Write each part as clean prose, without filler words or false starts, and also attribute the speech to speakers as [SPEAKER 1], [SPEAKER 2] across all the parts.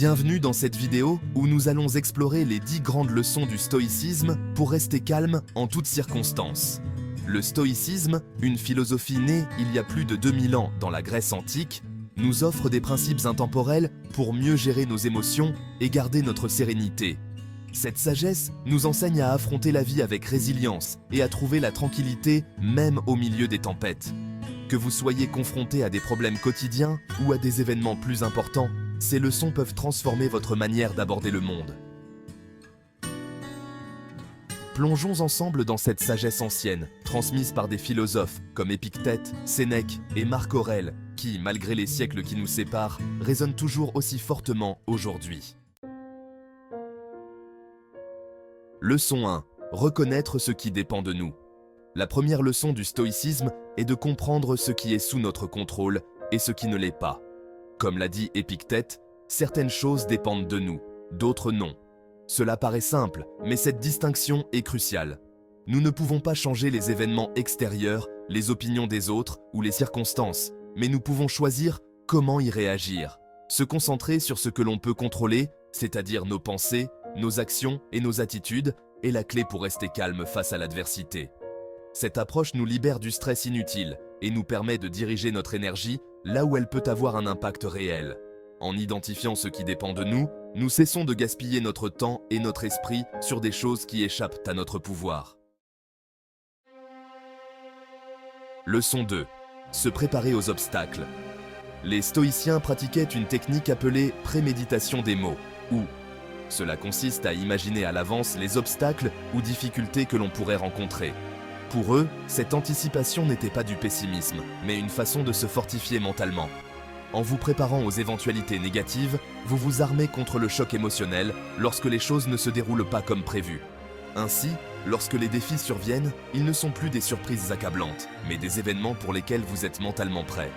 [SPEAKER 1] Bienvenue dans cette vidéo où nous allons explorer les 10 grandes leçons du stoïcisme pour rester calme en toutes circonstances. Le stoïcisme, une philosophie née il y a plus de 2000 ans dans la Grèce antique, nous offre des principes intemporels pour mieux gérer nos émotions et garder notre sérénité. Cette sagesse nous enseigne à affronter la vie avec résilience et à trouver la tranquillité même au milieu des tempêtes. Que vous soyez confronté à des problèmes quotidiens ou à des événements plus importants, ces leçons peuvent transformer votre manière d'aborder le monde. Plongeons ensemble dans cette sagesse ancienne, transmise par des philosophes comme Épictète, Sénèque et Marc Aurèle, qui, malgré les siècles qui nous séparent, résonnent toujours aussi fortement aujourd'hui. Leçon 1. Reconnaître ce qui dépend de nous. La première leçon du stoïcisme est de comprendre ce qui est sous notre contrôle et ce qui ne l'est pas. Comme l'a dit Épictète, certaines choses dépendent de nous, d'autres non. Cela paraît simple, mais cette distinction est cruciale. Nous ne pouvons pas changer les événements extérieurs, les opinions des autres ou les circonstances, mais nous pouvons choisir comment y réagir. Se concentrer sur ce que l'on peut contrôler, c'est-à-dire nos pensées, nos actions et nos attitudes, est la clé pour rester calme face à l'adversité. Cette approche nous libère du stress inutile et nous permet de diriger notre énergie là où elle peut avoir un impact réel. En identifiant ce qui dépend de nous, nous cessons de gaspiller notre temps et notre esprit sur des choses qui échappent à notre pouvoir. Leçon 2. Se préparer aux obstacles. Les stoïciens pratiquaient une technique appelée préméditation des mots, ou cela consiste à imaginer à l'avance les obstacles ou difficultés que l'on pourrait rencontrer. Pour eux, cette anticipation n'était pas du pessimisme, mais une façon de se fortifier mentalement. En vous préparant aux éventualités négatives, vous vous armez contre le choc émotionnel lorsque les choses ne se déroulent pas comme prévu. Ainsi, lorsque les défis surviennent, ils ne sont plus des surprises accablantes, mais des événements pour lesquels vous êtes mentalement prêt.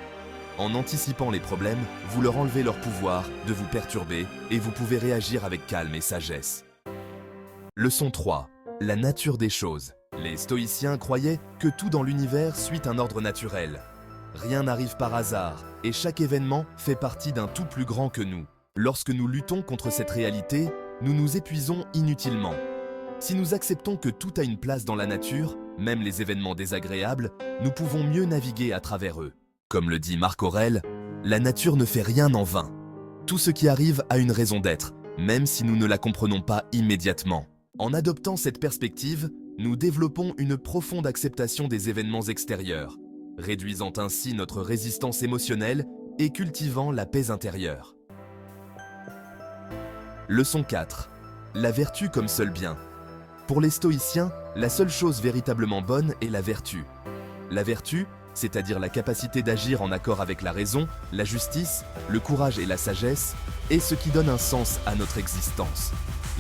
[SPEAKER 1] En anticipant les problèmes, vous leur enlevez leur pouvoir de vous perturber et vous pouvez réagir avec calme et sagesse. Leçon 3. La nature des choses. Les stoïciens croyaient que tout dans l'univers suit un ordre naturel. Rien n'arrive par hasard, et chaque événement fait partie d'un tout plus grand que nous. Lorsque nous luttons contre cette réalité, nous nous épuisons inutilement. Si nous acceptons que tout a une place dans la nature, même les événements désagréables, nous pouvons mieux naviguer à travers eux. Comme le dit Marc Aurèle, la nature ne fait rien en vain. Tout ce qui arrive a une raison d'être, même si nous ne la comprenons pas immédiatement. En adoptant cette perspective, nous développons une profonde acceptation des événements extérieurs, réduisant ainsi notre résistance émotionnelle et cultivant la paix intérieure. Leçon 4. La vertu comme seul bien. Pour les stoïciens, la seule chose véritablement bonne est la vertu. La vertu, c'est-à-dire la capacité d'agir en accord avec la raison, la justice, le courage et la sagesse, est ce qui donne un sens à notre existence.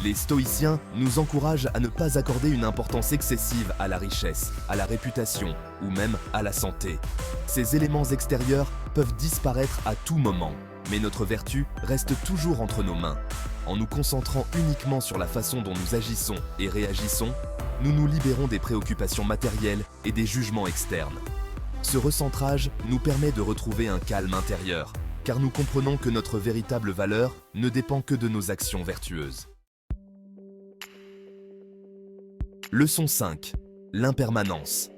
[SPEAKER 1] Les stoïciens nous encouragent à ne pas accorder une importance excessive à la richesse, à la réputation ou même à la santé. Ces éléments extérieurs peuvent disparaître à tout moment, mais notre vertu reste toujours entre nos mains. En nous concentrant uniquement sur la façon dont nous agissons et réagissons, nous nous libérons des préoccupations matérielles et des jugements externes. Ce recentrage nous permet de retrouver un calme intérieur, car nous comprenons que notre véritable valeur ne dépend que de nos actions vertueuses. Leçon 5. L'impermanence.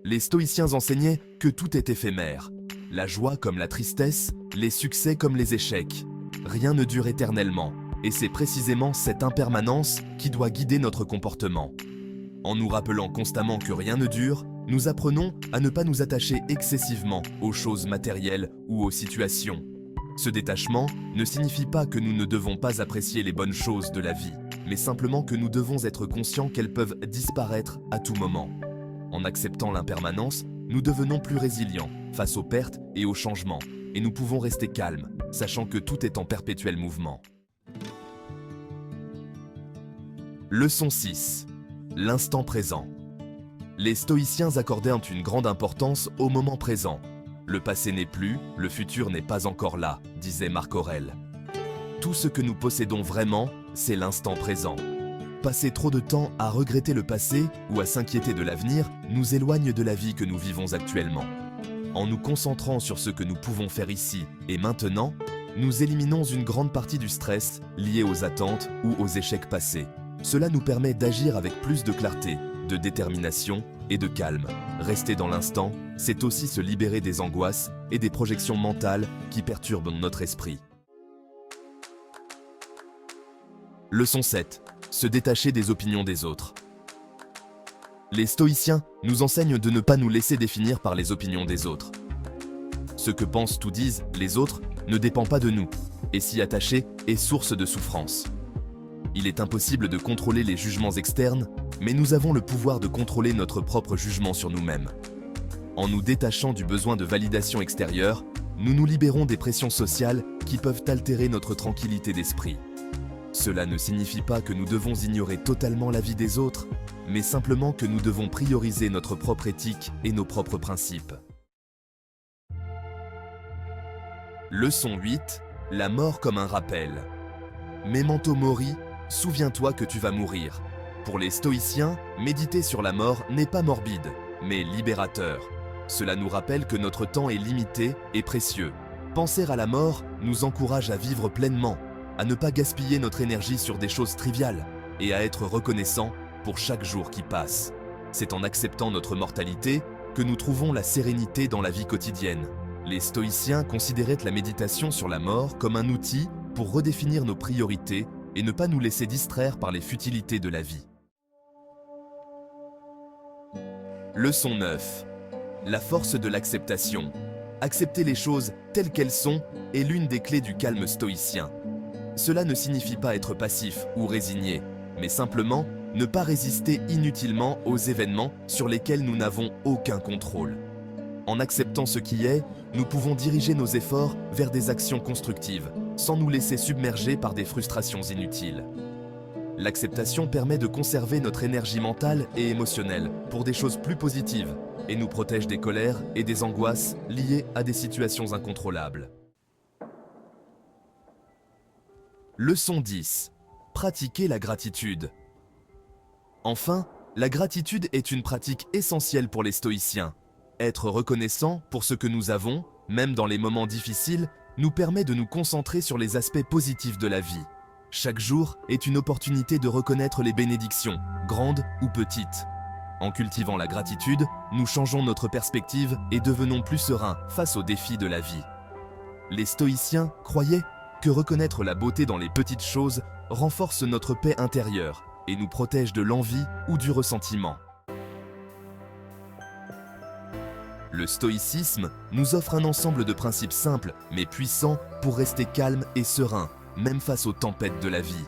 [SPEAKER 1] Les stoïciens enseignaient que tout est éphémère. La joie comme la tristesse, les succès comme les échecs. Rien ne dure éternellement, et c'est précisément cette impermanence qui doit guider notre comportement. En nous rappelant constamment que rien ne dure, nous apprenons à ne pas nous attacher excessivement aux choses matérielles ou aux situations. Ce détachement ne signifie pas que nous ne devons pas apprécier les bonnes choses de la vie, mais simplement que nous devons être conscients qu'elles peuvent disparaître à tout moment. En acceptant l'impermanence, nous devenons plus résilients face aux pertes et aux changements, et nous pouvons rester calmes, sachant que tout est en perpétuel mouvement. Leçon 6. L'instant présent. Les stoïciens accordaient une grande importance au moment présent. Le passé n'est plus, le futur n'est pas encore là, disait Marc Aurèle. Tout ce que nous possédons vraiment, c'est l'instant présent. Passer trop de temps à regretter le passé ou à s'inquiéter de l'avenir nous éloigne de la vie que nous vivons actuellement. En nous concentrant sur ce que nous pouvons faire ici et maintenant, nous éliminons une grande partie du stress lié aux attentes ou aux échecs passés. Cela nous permet d'agir avec plus de clarté, de détermination et de calme. Rester dans l'instant, c'est aussi se libérer des angoisses et des projections mentales qui perturbent notre esprit. Leçon 7. Se détacher des opinions des autres. Les stoïciens nous enseignent de ne pas nous laisser définir par les opinions des autres. Ce que pensent ou disent les autres ne dépend pas de nous, et s'y attacher est source de souffrance. Il est impossible de contrôler les jugements externes, mais nous avons le pouvoir de contrôler notre propre jugement sur nous-mêmes. En nous détachant du besoin de validation extérieure, nous nous libérons des pressions sociales qui peuvent altérer notre tranquillité d'esprit. Cela ne signifie pas que nous devons ignorer totalement l'avis des autres, mais simplement que nous devons prioriser notre propre éthique et nos propres principes. Leçon 8. La mort comme un rappel. Memento mori, souviens-toi que tu vas mourir. Pour les stoïciens, méditer sur la mort n'est pas morbide, mais libérateur. Cela nous rappelle que notre temps est limité et précieux. Penser à la mort nous encourage à vivre pleinement, à ne pas gaspiller notre énergie sur des choses triviales et à être reconnaissant pour chaque jour qui passe. C'est en acceptant notre mortalité que nous trouvons la sérénité dans la vie quotidienne. Les stoïciens considéraient la méditation sur la mort comme un outil pour redéfinir nos priorités et ne pas nous laisser distraire par les futilités de la vie. Leçon 9. La force de l'acceptation. Accepter les choses telles qu'elles sont est l'une des clés du calme stoïcien. Cela ne signifie pas être passif ou résigné, mais simplement ne pas résister inutilement aux événements sur lesquels nous n'avons aucun contrôle. En acceptant ce qui est, nous pouvons diriger nos efforts vers des actions constructives, sans nous laisser submerger par des frustrations inutiles. L'acceptation permet de conserver notre énergie mentale et émotionnelle pour des choses plus positives et nous protège des colères et des angoisses liées à des situations incontrôlables. Leçon 10. Pratiquer la gratitude. Enfin, la gratitude est une pratique essentielle pour les stoïciens. Être reconnaissant pour ce que nous avons, même dans les moments difficiles, nous permet de nous concentrer sur les aspects positifs de la vie. Chaque jour est une opportunité de reconnaître les bénédictions, grandes ou petites. En cultivant la gratitude, nous changeons notre perspective et devenons plus sereins face aux défis de la vie. Les stoïciens croyaient que reconnaître la beauté dans les petites choses renforce notre paix intérieure et nous protège de l'envie ou du ressentiment. Le stoïcisme nous offre un ensemble de principes simples mais puissants pour rester calme et serein, même face aux tempêtes de la vie.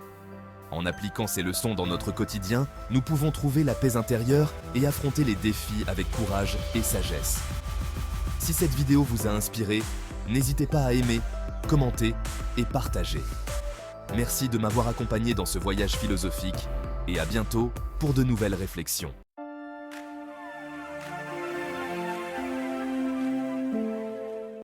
[SPEAKER 1] En appliquant ces leçons dans notre quotidien, nous pouvons trouver la paix intérieure et affronter les défis avec courage et sagesse. Si cette vidéo vous a inspiré, n'hésitez pas à aimer, commenter et partager. Merci de m'avoir accompagné dans ce voyage philosophique et à bientôt pour de nouvelles réflexions.